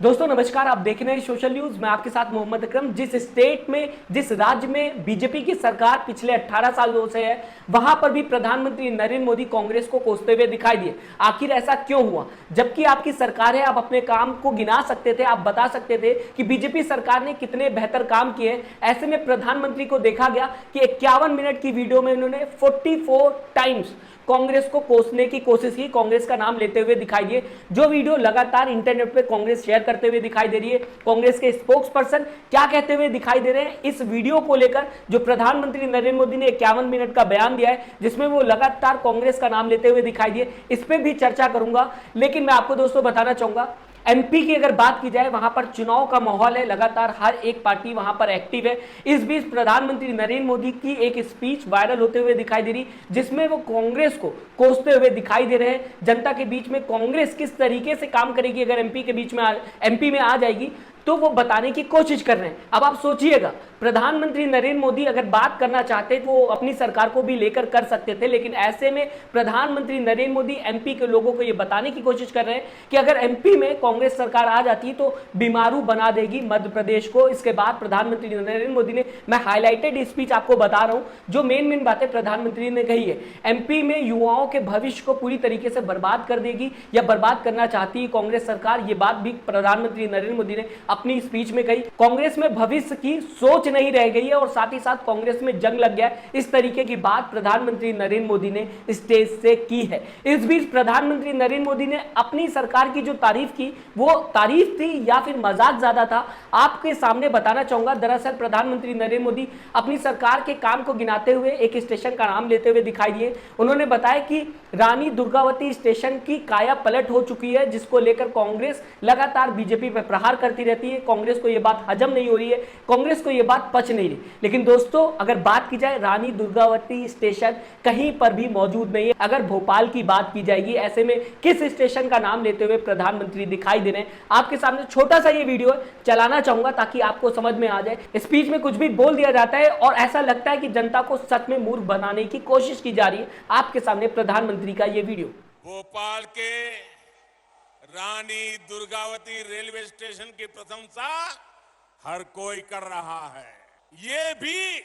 दोस्तों नमस्कार, आप देख रहे हैं सोशल न्यूज। मैं आपके साथ मोहम्मद अकरम। जिस स्टेट में, जिस राज्य में बीजेपी की सरकार पिछले 18 सालों से है, वहां पर भी प्रधानमंत्री नरेंद्र मोदी कांग्रेस को कोसते हुए दिखाई दिए। आखिर ऐसा क्यों हुआ? जबकि आपकी सरकार है, आप अपने काम को गिना सकते थे, आप बता सकते थे कि बीजेपी सरकार ने कितने बेहतर काम किए। ऐसे में प्रधानमंत्री को देखा गया कि 51 मिनट की वीडियो में उन्होंने 44 टाइम्स कांग्रेस को कोसने की कोशिश की, कांग्रेस का नाम लेते हुए दिखाई दिए। जो वीडियो लगातार इंटरनेट पे कांग्रेस शेयर करते हुए दिखाई दे रही है। कांग्रेस के स्पोक्स पर्सन क्या कहते हुए दिखाई दे रहे हैं इस वीडियो को लेकर, जो प्रधानमंत्री नरेंद्र मोदी ने 51 मिनट का बयान दिया है जिसमें वो लगातार कांग्रेस का नाम लेते हुए दिखाई दिए, इस पर भी चर्चा करूंगा। लेकिन मैं आपको दोस्तों बताना चाहूंगा, एमपी की अगर बात की जाए, वहां पर चुनाव का माहौल है, लगातार हर एक पार्टी वहां पर एक्टिव है। इस बीच प्रधानमंत्री नरेंद्र मोदी की एक स्पीच वायरल होते हुए दिखाई दे रही, जिसमें वो कांग्रेस को कोसते हुए दिखाई दे रहे हैं। जनता के बीच में कांग्रेस किस तरीके से काम करेगी अगर एमपी में आ जाएगी, तो वो बताने की कोशिश कर रहे हैं। अब आप सोचिएगा, प्रधानमंत्री नरेंद्र मोदी अगर बात करना चाहते तो वो अपनी सरकार को भी लेकर कर सकते थे, लेकिन ऐसे में प्रधानमंत्री नरेंद्र मोदी एमपी के लोगों को ये बताने की कोशिश कर रहे हैं कि अगर एमपी में कांग्रेस सरकार आ जाती तो बीमारू बना देगी मध्य प्रदेश को। इसके बाद प्रधानमंत्री नरेंद्र मोदी ने, मैं हाईलाइटेड स्पीच आपको बता रहा हूं, जो मेन बातें प्रधानमंत्री ने कही है। एमपी में युवाओं के भविष्य को पूरी तरीके से बर्बाद कर देगी या बर्बाद करना चाहती है कांग्रेस सरकार। ये बात भी प्रधानमंत्री नरेंद्र मोदी ने अपनी स्पीच में कही। कांग्रेस में भविष्य की सोच नहीं रह गई है और साथ ही साथ कांग्रेस में जंग लग गया है, इस तरीके की बात प्रधानमंत्री नरेंद्र मोदी ने स्टेज से की है। इस बीच प्रधानमंत्री नरेंद्र मोदी ने अपनी सरकार की जो तारीफ की, वो तारीफ थी या फिर मजाक ज्यादा था, आपके सामने बताना चाहूंगा। दरअसल प्रधानमंत्री नरेंद्र मोदी अपनी सरकार के काम को गिनाते हुए एक स्टेशन का नाम लेते हुए दिखाई दिए। उन्होंने बताया कि रानी दुर्गावती स्टेशन की काया पलट हो चुकी है, जिसको लेकर कांग्रेस लगातार बीजेपी पर प्रहार करती रहती है। कांग्रेस को यह बात हजम नहीं हो रही है, कांग्रेस को यह बात पच नहीं रही। लेकिन दोस्तों अगर बात की जाए, रानी दुर्गावती स्टेशन कहीं पर भी मौजूद नहीं है। अगर भोपाल की बात की जाएगी, ऐसे में किस स्टेशन का नाम लेते हुए प्रधानमंत्री दिखाई दे रहे हैं, आपके सामने छोटा सा ये वीडियो चलाना चाहूंगा ताकि आपको समझ में आ जाए। स्पीच में कुछ भी बोल दिया जाता है और ऐसा लगता है कि जनता को सच में मूर्ख बनाने की कोशिश की जा रही है। आपके सामने प्रधानमंत्री का ये वीडियो। भोपाल के रानी दुर्गावती रेलवे स्टेशन की प्रशंसा हर कोई कर रहा है, ये भी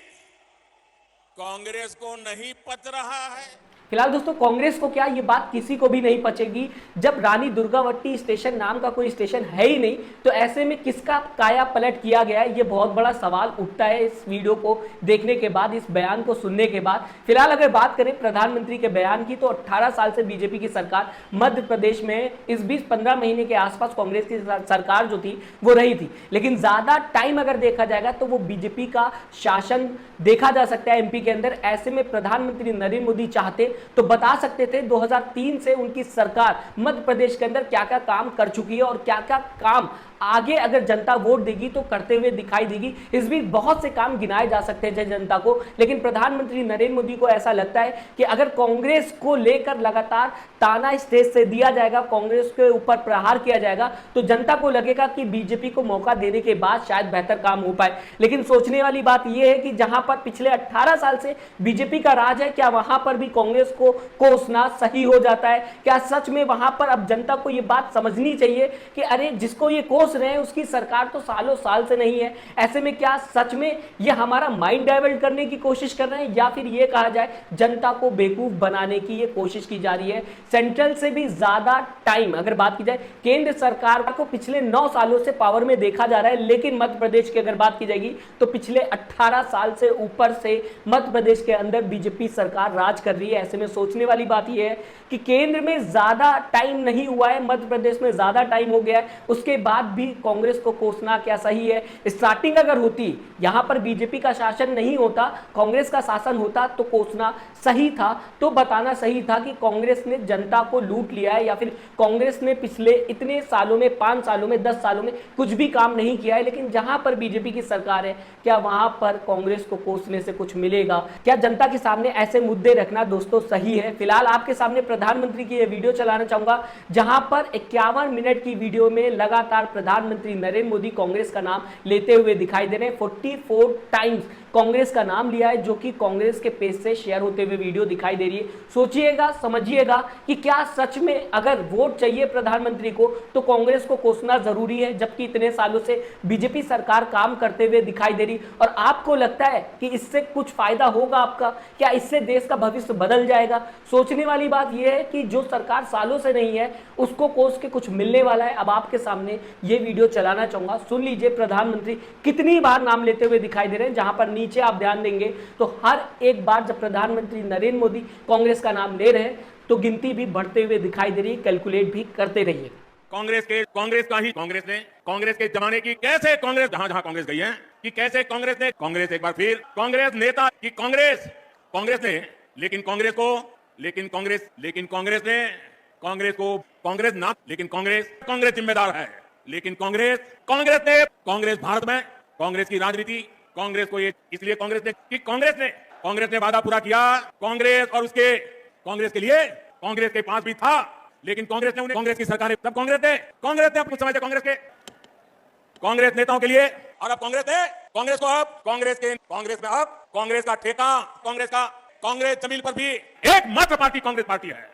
कांग्रेस को नहीं पच रहा है। फिलहाल दोस्तों कांग्रेस को क्या, ये बात किसी को भी नहीं पचेगी। जब रानी दुर्गावती स्टेशन नाम का कोई स्टेशन है ही नहीं, तो ऐसे में किसका काया पलट किया गया है, ये बहुत बड़ा सवाल उठता है इस वीडियो को देखने के बाद, इस बयान को सुनने के बाद। फिलहाल अगर बात करें प्रधानमंत्री के बयान की, तो 18 साल से बीजेपी की सरकार मध्य प्रदेश में है। इस बीच 15 महीने के आसपास कांग्रेस की सरकार जो थी वो रही थी, लेकिन ज्यादा टाइम अगर देखा जाएगा तो वो बीजेपी का शासन देखा जा सकता है एमपी के अंदर। ऐसे में प्रधानमंत्री नरेंद्र मोदी चाहते तो बता सकते थे 2003 से उनकी सरकार मध्य प्रदेश के अंदर क्या क्या काम कर चुकी है और क्या क्या काम आगे अगर जनता वोट देगी तो करते हुए दिखाई देगी। इस बीच बहुत से काम गिनाए जा सकते हैं जनता को, लेकिन प्रधानमंत्री नरेंद्र मोदी को ऐसा लगता है कि अगर कांग्रेस को लेकर लगातार ताना स्टेज से दिया जाएगा, कांग्रेस के ऊपर प्रहार किया जाएगा, तो जनता को लगेगा कि बीजेपी को मौका देने के बाद शायद बेहतर काम हो पाए। लेकिन सोचने वाली बात यह है कि जहां पर पिछले 18 साल से बीजेपी का राज है, क्या वहां पर भी कांग्रेस को कोसना सही हो जाता है? क्या सच में वहां पर अब जनता को यह बात समझनी चाहिए कि अरे जिसको ये कोस रहे हैं उसकी सरकार तो सालों साल से नहीं है। ऐसे में क्या सच में ये हमारा माइंड डाइवर्ट करने की कोशिश कर रहे हैं, या फिर ये कहा जाए जनता को बेवकूफ बनाने की ये कोशिश की जा रही है? सेंट्रल से भी ज्यादा टाइम अगर बात की जाए, केंद्र सरकार को पिछले 9 सालों से पावर में देखा जा रहा है, लेकिन मध्य प्रदेश की अगर बात की जाएगी तो पिछले 18 साल से ऊपर से मध्य प्रदेश के अंदर बीजेपी सरकार राज कर रही है। ऐसे में सोचने वाली बात यह है कि केंद्र में ज्यादा टाइम नहीं हुआ है, मध्य प्रदेश में ज्यादा टाइम हो गया है, उसके बाद भी कांग्रेस को कोसना क्या सही है? स्टार्टिंग अगर होती, यहां पर बीजेपी का शासन नहीं होता, कांग्रेस का शासन होता, तो कोसना सही था, तो बताना सही था कि कांग्रेस ने जनता को लूट लिया है, या फिर कांग्रेस ने पिछले इतने सालों में, 5 सालों में, 10 सालों में कुछ भी काम नहीं किया है। लेकिन जहां पर बीजेपी की सरकार है, क्या वहां पर कांग्रेस को कोसने से कुछ मिलेगा? क्या जनता के सामने ऐसे मुद्दे रखना दोस्तों सही है? फिलहाल आपके सामने प्रधानमंत्री की यह वीडियो चलाना चाहूंगा, जहां पर 51 मिनट की वीडियो में लगातार प्रधानमंत्री नरेंद्र मोदी कांग्रेस का नाम लेते हुए दिखाई दे रहे हैं। 44 टाइम्स कांग्रेस का नाम लिया है, जो कि कांग्रेस के पेज से शेयर होते हुए वीडियो दिखाई दे रही है। सोचिएगा, समझिएगा कि क्या सच में अगर वोट चाहिए प्रधानमंत्री को तो कांग्रेस को कोसना जरूरी है, जबकि इतने सालों से बीजेपी सरकार काम करते हुए दिखाई दे रही। और आपको लगता है कि इससे कुछ फायदा होगा आपका? क्या इससे देश का भविष्य बदल जाएगा? सोचने वाली बात यह है कि जो सरकार सालों से नहीं है उसको कोस के कुछ मिलने वाला है। अब आपके सामने ये वीडियो चलाना चाहूंगा, सुन लीजिए प्रधानमंत्री कितनी बार नाम लेते हुए दिखाई दे रहे हैं। जहां पर नीचे आप ध्यान देंगे तो हर एक बार जब प्रधानमंत्री नरेंद्र मोदी कांग्रेस का नाम ले रहे हैं तो गिनती भी बढ़ते हुए दिखाई दे रही है। कैलकुलेट भी करते रहिए। कांग्रेस के जमाने की कैसे कांग्रेस जहां जहां कांग्रेस गई है कि कैसे कांग्रेस एक बार फिर कांग्रेस नेता की कांग्रेस ने लेकिन कांग्रेस जिम्मेदार है। लेकिन कांग्रेस भारत में कांग्रेस की राजनीति कांग्रेस को इसलिए कांग्रेस ने वादा पूरा किया। कांग्रेस के लिए कांग्रेस के पास भी था, लेकिन कांग्रेस की सरकार तब कांग्रेस ने अब कुछ समय थे कांग्रेस नेताओं के लिए, और अब कांग्रेस का ठेका कांग्रेस जमीन पर भी एकमात्र पार्टी कांग्रेस पार्टी है।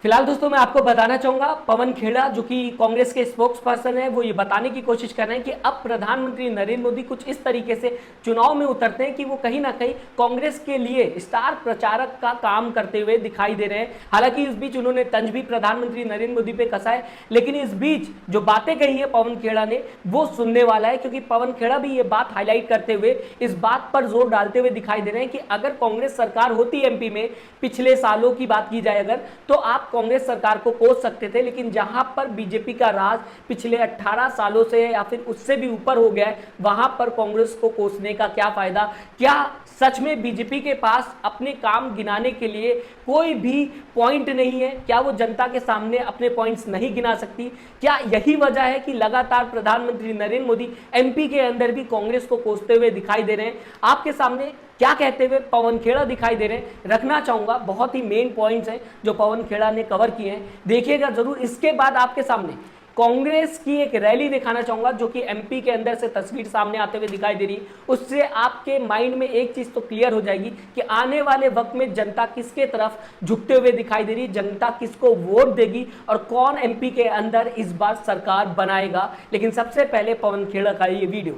फिलहाल दोस्तों मैं आपको बताना चाहूंगा, पवन खेड़ा जो कि कांग्रेस के स्पोक्स पर्सन है, वो ये बताने की कोशिश कर रहे हैं कि अब प्रधानमंत्री नरेंद्र मोदी कुछ इस तरीके से चुनाव में उतरते हैं कि वो कहीं ना कहीं कांग्रेस के लिए स्टार प्रचारक का काम करते हुए दिखाई दे रहे हैं। हालांकि इस बीच उन्होंने तंज भी प्रधानमंत्री नरेंद्र मोदी पे कसा है, लेकिन इस बीच जो बातें कही है पवन खेड़ा ने वो सुनने वाला है, क्योंकि पवन खेड़ा भी ये बात हाईलाइट करते हुए इस बात पर जोर डालते हुए दिखाई दे रहे हैं कि अगर कांग्रेस सरकार होती एमपी में, पिछले सालों की बात की जाए अगर, तो आप कांग्रेस सरकार को कोस सकते थे। लेकिन जहां पर बीजेपी का राज पिछले 18 सालों से या फिर उससे भी ऊपर हो गया है, वहां पर कांग्रेस को कोसने का क्या फायदा? क्या सच में बीजेपी के पास अपने काम गिनाने के लिए कोई भी पॉइंट नहीं है? क्या वो जनता के सामने अपने पॉइंट्स नहीं गिना सकती? क्या यही वजह है कि लगातार प्रधानमंत्री नरेंद्र मोदी एमपी के अंदर भी कांग्रेस को कोसते हुए दिखाई दे रहे हैं? आपके सामने क्या कहते हुए पवन खेड़ा दिखाई दे रहे हैं रखना चाहूंगा। बहुत ही मेन पॉइंट्स हैं जो पवन खेड़ा ने कवर किए हैं, देखिएगा जरूर। इसके बाद आपके सामने कांग्रेस की एक रैली दिखाना चाहूंगा जो कि एमपी के अंदर से तस्वीर सामने आते हुए दिखाई दे रही। उससे आपके माइंड में एक चीज तो क्लियर हो जाएगी कि आने वाले वक्त में जनता किसके तरफ झुकते हुए दिखाई दे रही, जनता किसको वोट देगी और कौन एमपी के अंदर इस बार सरकार बनाएगा। लेकिन सबसे पहले पवन खेड़ा का ये वीडियो।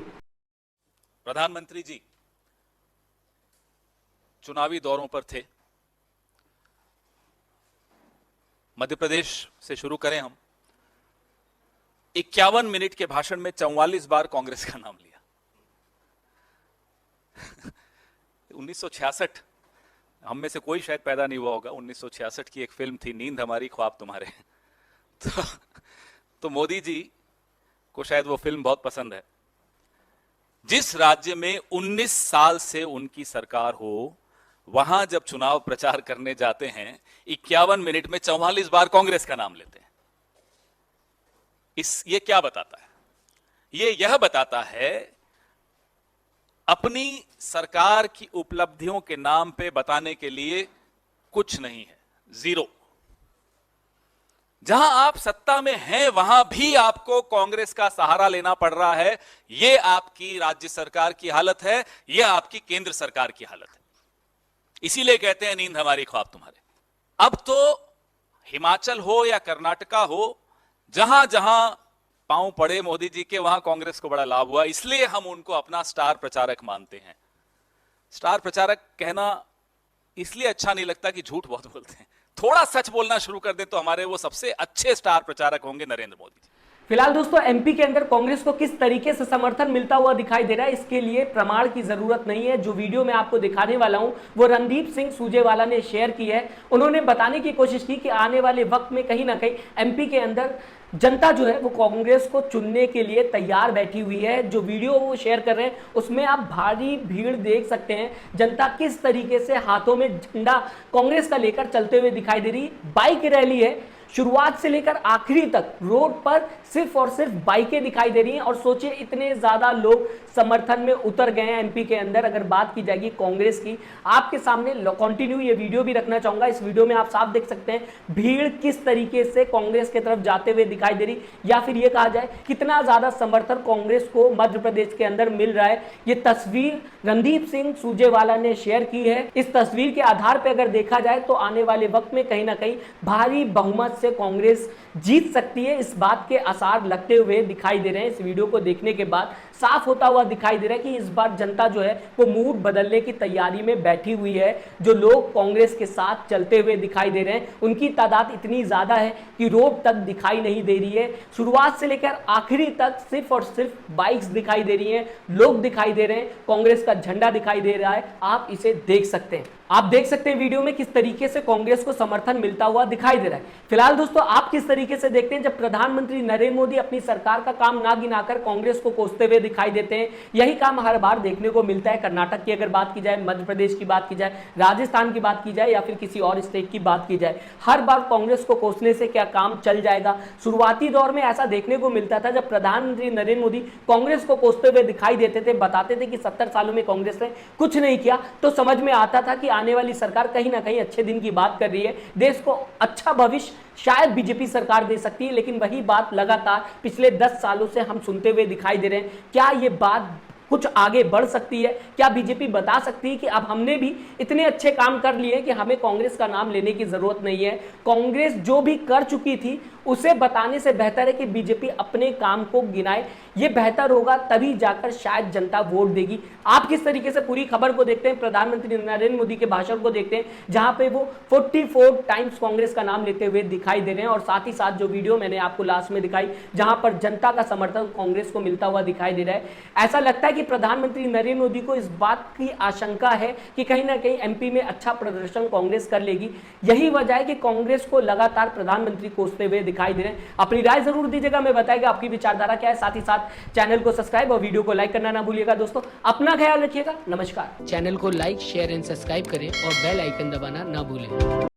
प्रधानमंत्री जी चुनावी दौरों पर थे। मध्य प्रदेश से शुरू करें हम। 51 मिनट के भाषण में 44 बार कांग्रेस का नाम लिया। 1966, हम में से कोई शायद पैदा नहीं हुआ होगा, 1966 की एक फिल्म थी नींद हमारी ख्वाब तुम्हारे। तो मोदी जी को शायद वो फिल्म बहुत पसंद है। जिस राज्य में 19 साल से उनकी सरकार हो, वहां जब चुनाव प्रचार करने जाते हैं 51 मिनट में 44 बार कांग्रेस का नाम लेते हैं। ये क्या बताता है? यह बताता है अपनी सरकार की उपलब्धियों के नाम पे बताने के लिए कुछ नहीं है, जीरो। जहां आप सत्ता में हैं वहां भी आपको कांग्रेस का सहारा लेना पड़ रहा है। यह आपकी राज्य सरकार की हालत है, यह आपकी केंद्र सरकार की हालत है। इसीलिए कहते हैं नींद हमारी ख्वाब तुम्हारे। अब तो हिमाचल हो या कर्नाटका हो, जहां जहां पांव पड़े मोदी जी के, वहां कांग्रेस को बड़ा लाभ हुआ। इसलिए हम उनको अपना स्टार प्रचारक मानते हैं। स्टार प्रचारक कहना इसलिए अच्छा नहीं लगता कि झूठ बहुत बोलते हैं। थोड़ा सच बोलना शुरू कर दें तो हमारे वो सबसे अच्छे स्टार प्रचारक होंगे नरेंद्र मोदी जी। फिलहाल दोस्तों एमपी के अंदर कांग्रेस को किस तरीके से समर्थन मिलता हुआ दिखाई दे रहा है, इसके लिए प्रमाण की जरूरत नहीं है। जो वीडियो मैं आपको दिखाने वाला हूं वो रणदीप सिंह सुरजेवाला ने शेयर की है। उन्होंने बताने की कोशिश की कि आने वाले वक्त में कहीं ना कहीं एमपी के अंदर जनता जो है वो कांग्रेस को चुनने के लिए तैयार बैठी हुई है। जो वीडियो वो शेयर कर रहे हैं उसमें आप भारी भीड़ देख सकते हैं। जनता किस तरीके से हाथों में झंडा कांग्रेस का लेकर चलते हुए दिखाई दे रही। बाइक रैली है, शुरुआत से लेकर आखिरी तक रोड पर सिर्फ और सिर्फ बाइकें दिखाई दे रही हैं। और सोचिए इतने ज्यादा लोग समर्थन में उतर गए हैं एमपी के अंदर। अगर बात की जाएगी कांग्रेस की, आपके सामने कंटिन्यू ये वीडियो भी रखना चाहूंगा। इस वीडियो में आप साफ देख सकते हैं भीड़ किस तरीके से कांग्रेस की तरफ जाते हुए दिखाई दे रही, या फिर ये कहा जाए कितना ज्यादा समर्थन कांग्रेस को मध्य प्रदेश के अंदर मिल रहा है। ये तस्वीर रणदीप सिंह सुरजेवाला ने शेयर की है। इस तस्वीर के आधार पर अगर देखा जाए तो आने वाले वक्त में कहीं ना कहीं भारी बहुमत से कांग्रेस जीत सकती है, इस बात के आसार लगते हुए दिखाई दे रहे हैं। इस वीडियो को देखने के बाद साफ होता हुआ दिखाई दे रहा है कि इस बार जनता जो है वो मूड बदलने की तैयारी में बैठी हुई है। जो लोग कांग्रेस के साथ चलते हुए दिखाई दे रहे हैं उनकी तादाद इतनी ज्यादा है कि रोड तक दिखाई नहीं दे रही है। शुरुआत से लेकर आखिरी तक सिर्फ और सिर्फ बाइक्स दिखाई दे रही हैं, लोग दिखाई दे रहे हैं, कांग्रेस का झंडा दिखाई दे रहा है। आप इसे देख सकते हैं। आप देख सकते हैं वीडियो में किस तरीके से कांग्रेस को समर्थन मिलता हुआ दिखाई दे रहा है। फिलहाल दोस्तों आप किस तरीके से देखते हैं जब प्रधानमंत्री नरेंद्र मोदी अपनी सरकार का काम ना गिनाकर कांग्रेस को कोसते हुए दिखाई देते हैं? यही काम हर बार देखने को मिलता है। कर्नाटक की अगर बात की जाए, मध्य प्रदेश की बात की जाए, राजस्थान की बात की जाए या फिर किसी और स्टेट की बात की जाए, हर बार कांग्रेस को कोसने से क्या काम चल जाएगा? शुरुआती दौर में ऐसा देखने को मिलता था जब प्रधानमंत्री नरेंद्र मोदी कांग्रेस को कोसते हुए दिखाई देते थे, बताते थे कि 70 सालों में कांग्रेस ने कुछ नहीं किया, तो समझ में आता था कि आने वाली सरकार कहीं ना कहीं अच्छे दिन की बात कर रही है, देश को अच्छा भविष्य शायद बीजेपी सरकार दे सकती है। लेकिन वही बात लगातार पिछले 10 सालों से हम सुनते हुए दिखाई दे रहे हैं। क्या ये बात कुछ आगे बढ़ सकती है? क्या बीजेपी बता सकती है कि अब हमने भी इतने अच्छे काम कर लिए कि हमें कांग्रेस का नाम लेने की जरूरत नहीं है? कांग्रेस जो भी कर चुकी थी उसे बताने से बेहतर है कि बीजेपी अपने काम को गिनाए। ये बेहतर होगा, तभी जाकर शायद जनता वोट देगी। आप किस तरीके से पूरी खबर को देखते हैं, प्रधानमंत्री नरेंद्र मोदी के भाषण को देखते हैं जहां पे वो 44 टाइम्स कांग्रेस का नाम लेते हुए दिखाई दे रहे हैं, और साथ ही साथ जो वीडियो मैंने आपको लास्ट में दिखाई जहां पर जनता का समर्थन कांग्रेस को मिलता हुआ दिखाई दे रहा है, ऐसा लगता है कि प्रधानमंत्री नरेंद्र मोदी को इस बात की आशंका है कि कहीं ना कहीं एमपी में अच्छा प्रदर्शन कांग्रेस कर लेगी। यही वजह है कि कांग्रेस को लगातार प्रधानमंत्री कोसते हुए दिखाई दे रहे हैं। अपनी राय जरूर दीजिएगा, मैं बताएगा आपकी विचारधारा क्या है। साथ ही साथ चैनल को सब्सक्राइब और वीडियो को लाइक करना ना भूलिएगा। दोस्तों अपना ख्याल रखिएगा। नमस्कार। चैनल को लाइक, शेयर एंड सब्सक्राइब करें और बेल आइकन दबाना ना भूलें।